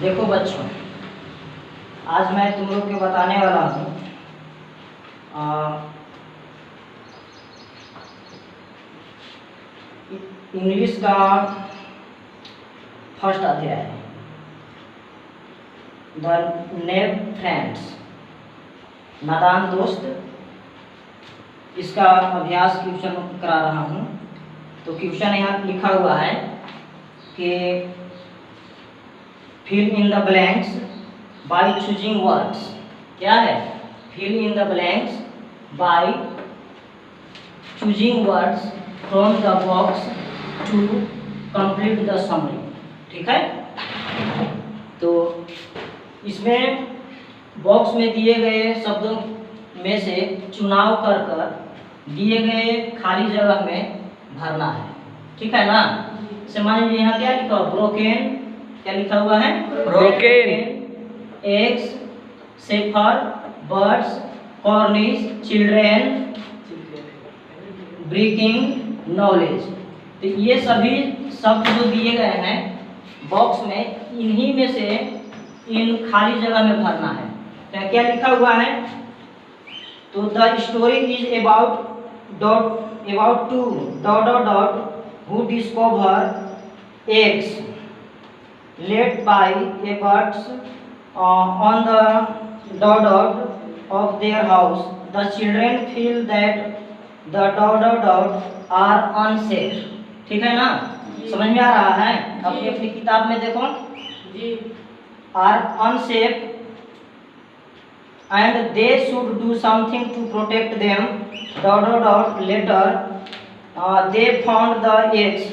देखो बच्चों, आज मैं तुम लोग को बताने वाला हूँ इंग्लिश का फर्स्ट अध्याय द नेव फ्रेंड्स, नादान दोस्त। इसका अभ्यास क्वेश्चन करा रहा हूँ। तो क्वेश्चन यहाँ लिखा हुआ है कि fill in the blanks by choosing words. क्या है? Fill in the blanks by choosing words from the box to complete the summary. ठीक है? तो इसमें बॉक्स में दिए गए शब्दों में से चुनाव कर दिए गए खाली जगह में भरना है। ठीक है ना? से मान लीजिए यहाँ क्या लिखा हुआ? ब्रोकेन। क्या लिखा हुआ है? Broken. Eggs, safer, birds, Cornish, children, breaking, knowledge. तो ये सभी शब्द जो दिए गए हैं बॉक्स में, इन्हीं में से इन खाली जगह में भरना है। तो क्या लिखा हुआ है? तो the story is about two who discover eggs laid by a birds on the of their house. The children feel that the are unsafe. ठीक है ना? समझ में आ रहा है? अपनी अपनी किताब में देखो जी। are unsafe and they should do something to protect them. Later they found the eggs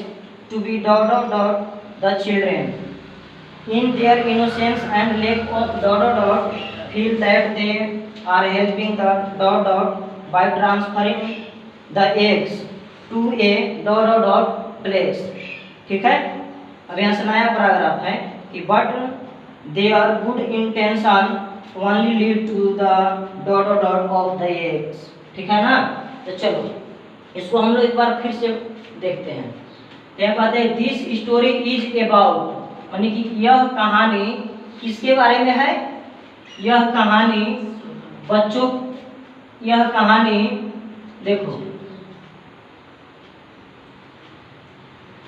to be the children in their innocence and lack of feel that they are helping the by transferring the eggs to a place. ठीक है? अब यहाँ से नया paragraph है कि but their good intention only lead to the of the eggs. ठीक है ना? तो चलो इसको हम लोग एक बार फिर से देखते हैं। क्या कहते हैं? दिस स्टोरी इज अबाउट, यानी कि यह कहानी किसके बारे में है? यह कहानी बच्चों, यह कहानी देखो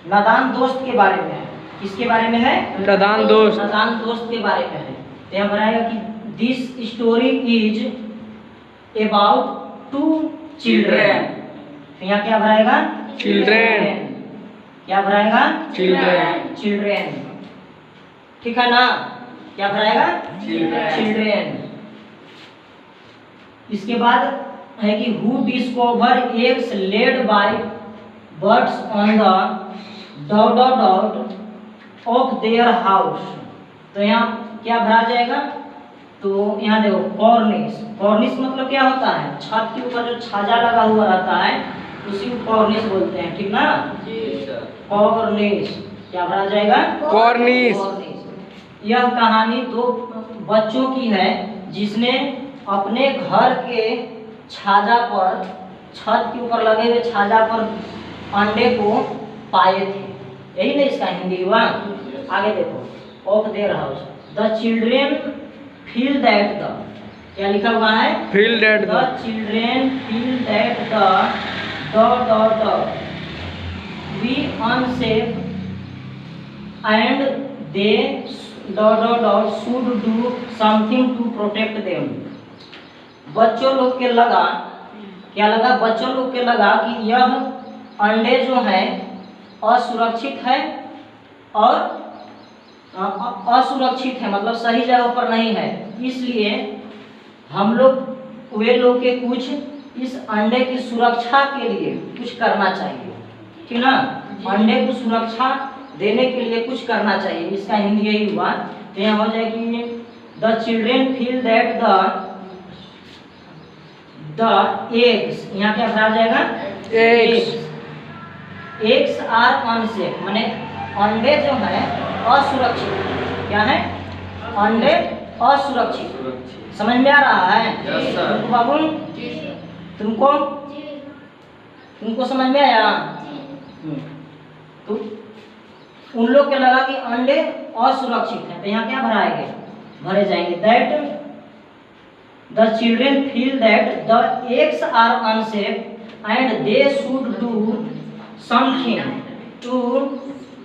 नादान दोस्त के बारे में है। किसके बारे में है? नादान दोस्त। नादान दोस्त के बारे में है। तो यहाँ बनाएगा कि this story is about two children. यहाँ क्या भराएगा? चिल्ड्रेन। क्या भराएगा? चिल्ड्रेन। ठीक है ना? क्या भराएगा? चिल्ड्रेन। इसके बाद है कि who discover eggs led by birds on the of their house. तो यहाँ क्या भरा जाएगा? तो यहाँ देखो कॉर्निश। कॉर्निश मतलब क्या होता है? छत के ऊपर जो छाजा लगा हुआ रहता है उसी को कॉर्निश बोलते हैं। ठीक ना? कॉर्निश। क्या भरा जाएगा? कॉर्निश। यह कहानी दो बच्चों की है जिसने अपने घर के छाजा पर, छत के ऊपर लगे हुए छाजा पर अंडे को पाए थे। यही ना इसका हिंदी हुआ। आगे देखो of their house the children feel that the, क्या लिखा हुआ है? Feel that the children feel that the we unsafe and they should do something to protect them. बच्चों लोग के लगा, क्या लगा? बच्चों लोग के लगा कि यह अंडे जो हैं असुरक्षित है और असुरक्षित है, मतलब सही जगह पर नहीं है। इसलिए हम लोग वे लोग के कुछ इस अंडे की सुरक्षा के लिए कुछ करना चाहिए। ठीक ना? अंडे को सुरक्षा देने के लिए कुछ करना चाहिए। इसका हिंदी यही हुआ। तो यहाँ हो जाए कि the children feel that the eggs, यहाँ क्या भरा जाएगा? एग्स आर अनसेफ, माने अंडे जो है असुरक्षित। क्या है? अंडे असुरक्षित। समझ में आ रहा है? तुमको बाबू? तुमको समझ में आया? तो उन लोग के लगा कि अंडे असुरक्षित हैं, तो यहाँ क्या भरे जाएंगे that the children feel that the eggs are unsafe and they should do something to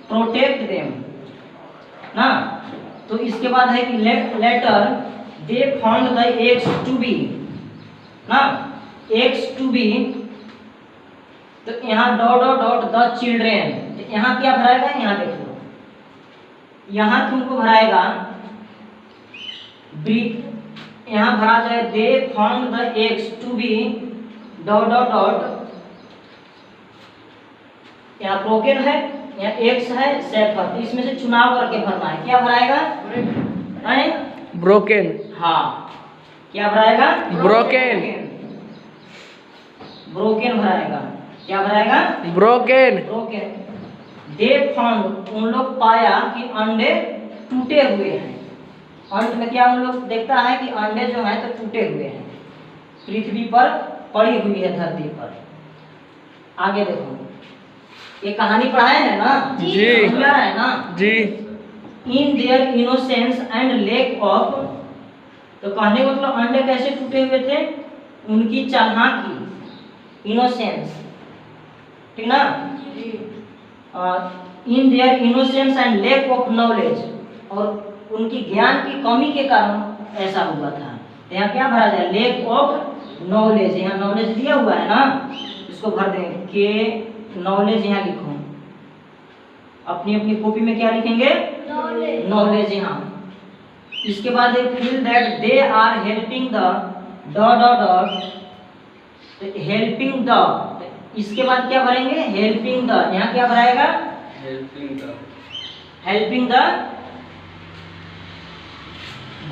protect them ना। तो इसके बाद है कि later they found the eggs to be ना, एग्स टू बी, तो यहाँ डॉट द चिल्ड्रेन, तो यहाँ क्या भराएगा, यहाँ देख लो, यहाँ तुमको भराएगा ब्रिक, यहाँ भरा जाए they found the eggs to be dot, यहाँ ब्रोकन है, यहाँ एक्स है सेफर, तो इसमें से चुनाव करके भरना है। क्या भराएगा, ब्रोकन। हाँ, क्या भराएगा, ब्रोकन। ब्रोकन भराएगा। क्या भराएगा, ब्रोकन। ब्रोकन। दे फाउंड, उन लोग पाया कि अंडे टूटे हुए हैं। अंत में क्या उन लोग देखता है कि अंडे जो हैं तो टूटे हुए हैं, पृथ्वी पर पड़ी हुई है, धरती पर। आगे देखो, ये कहानी पढ़ाए हैं ना जी, है ना जी। In their innocence and lack of, तो कहने का मतलब अंडे कैसे टूटे हुए थे, उनकी चालाकी, इनोसेंस, ठीक ना, इन their innocence and lack of knowledge, और उनकी ज्ञान की कमी के कारण ऐसा हुआ था। तो यहाँ क्या भरा जाए, लेक ऑफ नॉलेज, यहाँ नॉलेज दिया हुआ है ना, इसको भर दें के नॉलेज, यहाँ लिखो, अपनी अपनी कॉपी में क्या लिखेंगे, नॉलेज यहाँ। इसके बाद feel that they are helping the dot, helping the, इसके बाद क्या भरेंगे, हेल्पिंग द, यहाँ क्या भराएगा, हेल्पिंग द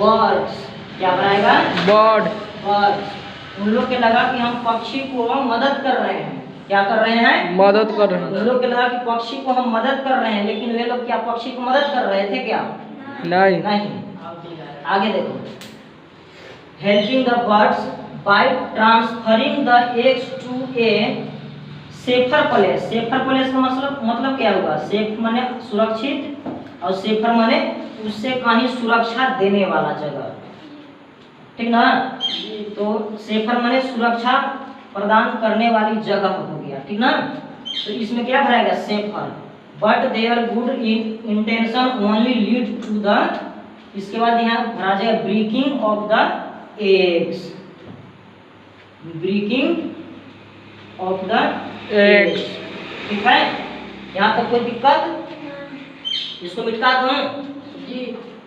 बर्ड्स, क्या भराएगा, बर्ड्स। उन लोग के लगा कि हम पक्षी को मदद कर रहे हैं, क्या कर रहे हैं, मदद कर रहे हैं। उन लोग के लगा कि पक्षी को हम मदद कर रहे हैं, लेकिन वे लोग क्या पक्षी को मदद कर रहे थे क्या, नहीं। आगे देखो, helping the birds by transferring the eggs to a safer place. Safer place का मतलब क्या होगा, सेफ माने सुरक्षित, और सेफर माने उससे कहीं सुरक्षा देने वाला जगह, ठीक ना। तो सेफर माने सुरक्षा प्रदान करने वाली जगह हो गया, ठीक ना। तो इसमें क्या भराएगा, safer, but their good intention only lead to the, इसके बाद यहाँ भरा जाएगा breaking of the eggs, breaking of the eggs, ठीक है। यहाँ तक कोई दिक्कत, इसको मिटा दूं जी,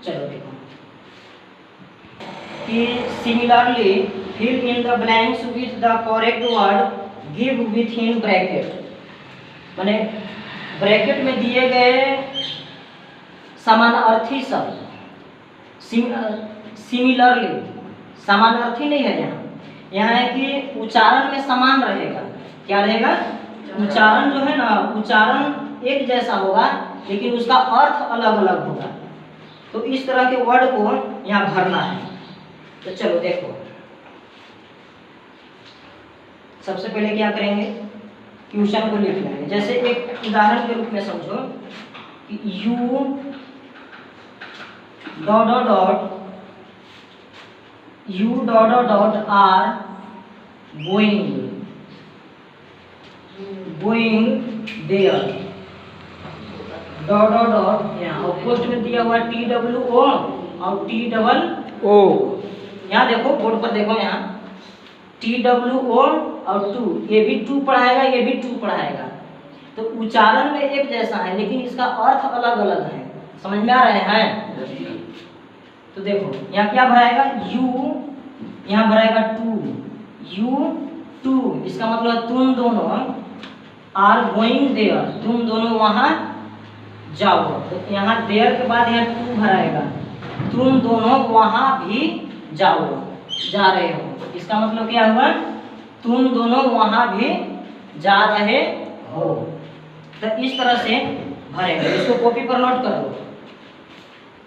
चलो देखो कि similarly fill in the blanks with the correct word, give within bracket, माने ब्रैकेट में दिए गए समानार्थी शब्द, सिमिलरली, समानार्थी नहीं है यहाँ है कि उच्चारण में समान रहेगा। क्या रहेगा, उच्चारण जो है ना, उच्चारण एक जैसा होगा लेकिन उसका अर्थ अलग अलग होगा। तो इस तरह के वर्ड को यहाँ भरना है। तो चलो देखो, सबसे पहले क्या करेंगे, क्वेश्चन को लिख लेंगे। जैसे एक उदाहरण के रूप में समझो कि you dot are going there dot यहाँ पोस्ट में दिया हुआ TWO और TOO। यहाँ देखो बोर्ड पर देखो, यहाँ TWO और 2, ये भी 2 पढ़ाएगा, ये भी 2 पढ़ाएगा। तो उच्चारण में एक जैसा है लेकिन इसका अर्थ अलग अलग है। समझ में आ रहे हैं? तो देखो यहाँ क्या भराएगा, यू, यहाँ भराएगा 2, U2, इसका मतलब तुम दोनों आर गोइंग देयर, तुम दोनों वहाँ जाओ। तो यहाँ देयर के बाद यहाँ 2 भराएगा, तुम दोनों वहाँ भी जाओ, जा रहे हो। इसका मतलब क्या हुआ, तुम दोनों वहाँ भी जा रहे हो। तो इस तरह से भरेंगे। इसको कॉपी पर नोट करो,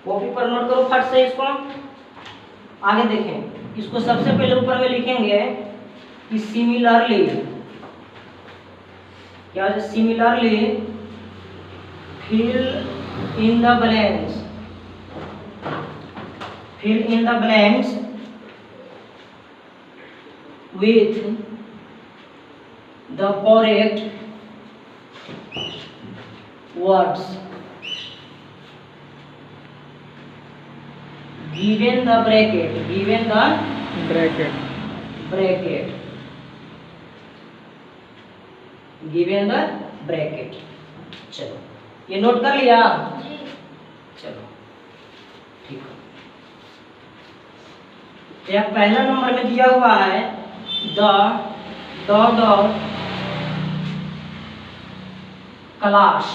कॉपी पर नोट करो फट से। इसको आगे देखें, इसको सबसे पहले ऊपर में लिखेंगे कि सिमिलरली, क्या है, similarly fill in the blanks. Fill in the blanks with the correct words given the bracket. Given the bracket bracket. Given the bracket. चलो ये नोट कर लिया। चलो ठीक है। एक पहला नंबर में दिया हुआ है द डॉट क्लास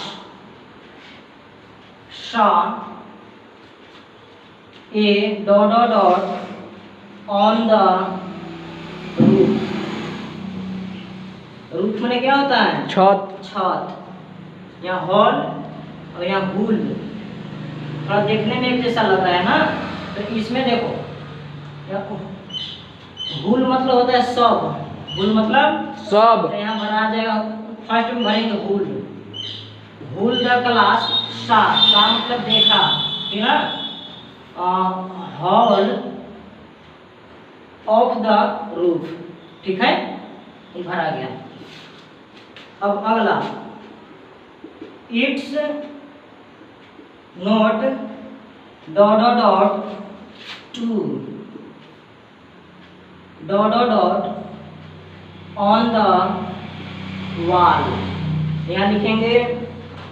शा ए dot on the roof. Roof में क्या होता है? छत छत। यहाँ हॉल और यहाँ हुल, थोड़ा देखने में एक जैसा लग रहा है ना। तो इसमें देखो हुल मतलब होता है सब। हुल मतलब सब। तो यहाँ भरा जाएगा, फर्स्ट में भरेंगे हुल। हुल द क्लास सा मतलब देखा, ठीक है। हॉल ऑफ द रूफ, ठीक है, ये भरा गया। अब अगला it's not dot to dot on the wall. यहाँ लिखेंगे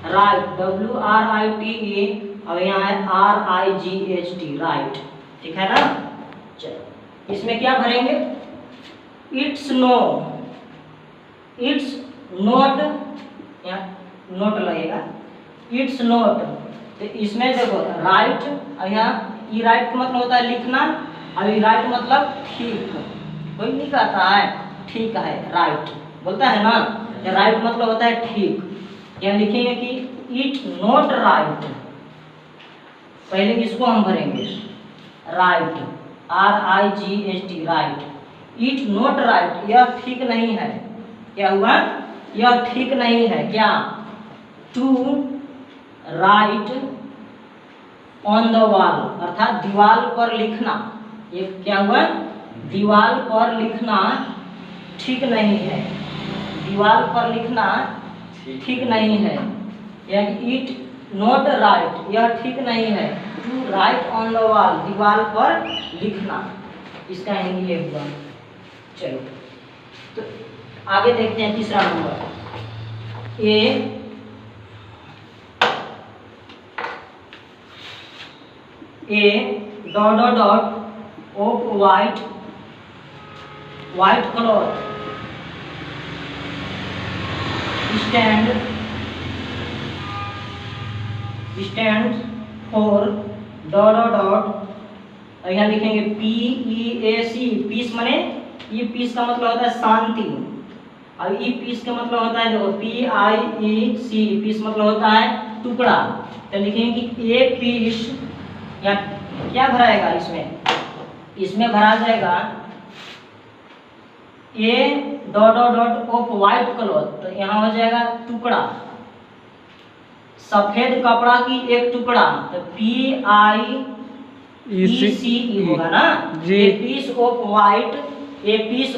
राइट, WRITE, और यहाँ है RIGHT, राइट, ठीक है ना। चलो इसमें क्या भरेंगे? इट्स नोट, यहाँ नोट लगेगा, इट्स नोट। तो इसमें देखो राइट, और यहाँ ई राइट का मतलब होता है लिखना, और ई राइट मतलब ठीक। कोई नहीं कहता है ठीक है, राइट बोलता है ना। राइट मतलब होता है ठीक। यहाँ लिखेंगे कि इट नॉट राइट, पहले इसको हम भरेंगे right, RIGHT, right. It not right, यह ठीक नहीं है। क्या हुआ? यह ठीक नहीं है। क्या? To write on the wall, अर्थात दीवार पर लिखना। ये क्या हुआ? दीवार पर लिखना ठीक नहीं है। दीवार पर लिखना ठीक नहीं है, यानी इट नॉट राइट, यह ठीक नहीं है। To write on the wall, दीवार पर लिखना, इसका हिंदी ये हुआ। चलो तो आगे देखते हैं तीसरा number. A dot of white cloth stand for dot यहाँ लिखेंगे PEAC। पीस माने ये पीस का मतलब होता है शांति, और ई पीस का मतलब होता है देखो PIEC, पीस मतलब होता है टुकड़ा। तो लिखेंगे कि ए पीस, या क्या भराएगा इसमें भरा जाएगा ए डॉट ऑफ व्हाइट क्लॉथ। तो यहाँ हो जाएगा टुकड़ा, सफेद कपड़ा की एक टुकड़ा। तो PIECE होगा ना जी। A piece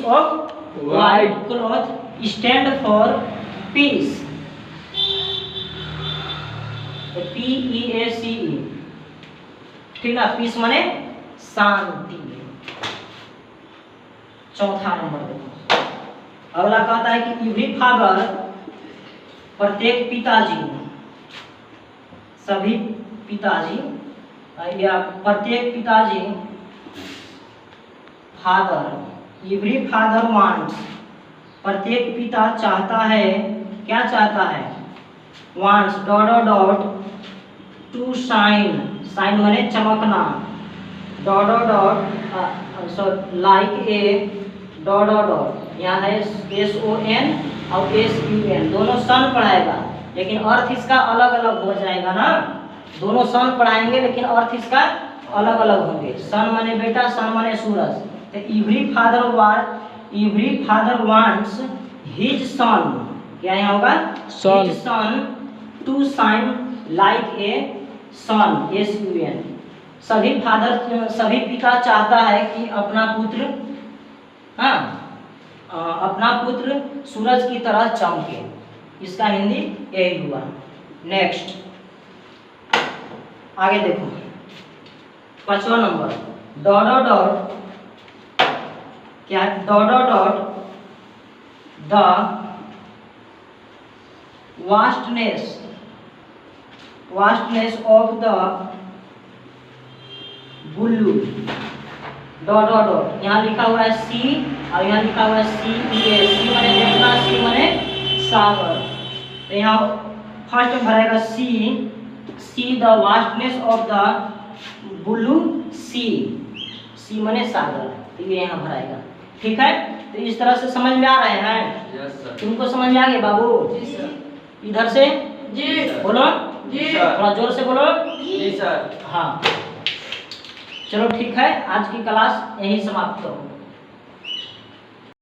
of white cloth stand for peace, PEACE, ठीक ना। पीस माने शांति। चौथा नंबर देखो, अगला कहता है कि एवरी फादर, प्रत्येक पिताजी, सभी पिताजी, या प्रत्येक पिताजी, फादर, एवरी फादर वांट्स, प्रत्येक पिता चाहता है। क्या चाहता है? Wants dot to shine, shine माने चमकना, डॉट लाइक ए डॉट, यहाँ है SON और SUN, दोनों सन पढ़ाएगा, लेकिन अर्थ इसका अलग अलग हो जाएगा ना। दोनों सन पढ़ाएंगे लेकिन अर्थ इसका अलग अलग होंगे। सन माने बेटा, सन माने सूरज। तो every father wants his son, क्या यहाँ होगा? His son to shine like a sun, SUN। सभी पिता चाहता है कि अपना पुत्र, हाँ, अपना पुत्र सूरज की तरह चमके। इसका हिंदी यही हुआ। नेक्स्ट आगे देखो, 5वां नंबर, डॉट डॉट डॉट, क्या, dot dot dot the vastness of the blue, dot dot dot, यहाँ लिखा हुआ है सी और यहाँ लिखा हुआ है CEA। सी माने देखना, सी माने सागर। तो यहाँ फर्स्ट में भरेगा see the vastness of the blue sea माने सागर, तो ये यहाँ भराएगा। ठीक है, तो इस तरह से समझ में आ रहे हैं? Yes sir. तुमको समझ में आ गया बाबू? जी सर। इधर से जी सर। बोलो, जी सर। थोड़ा जोर से बोलो। जी सर। हाँ, चलो ठीक है, आज की क्लास यही समाप्त करो।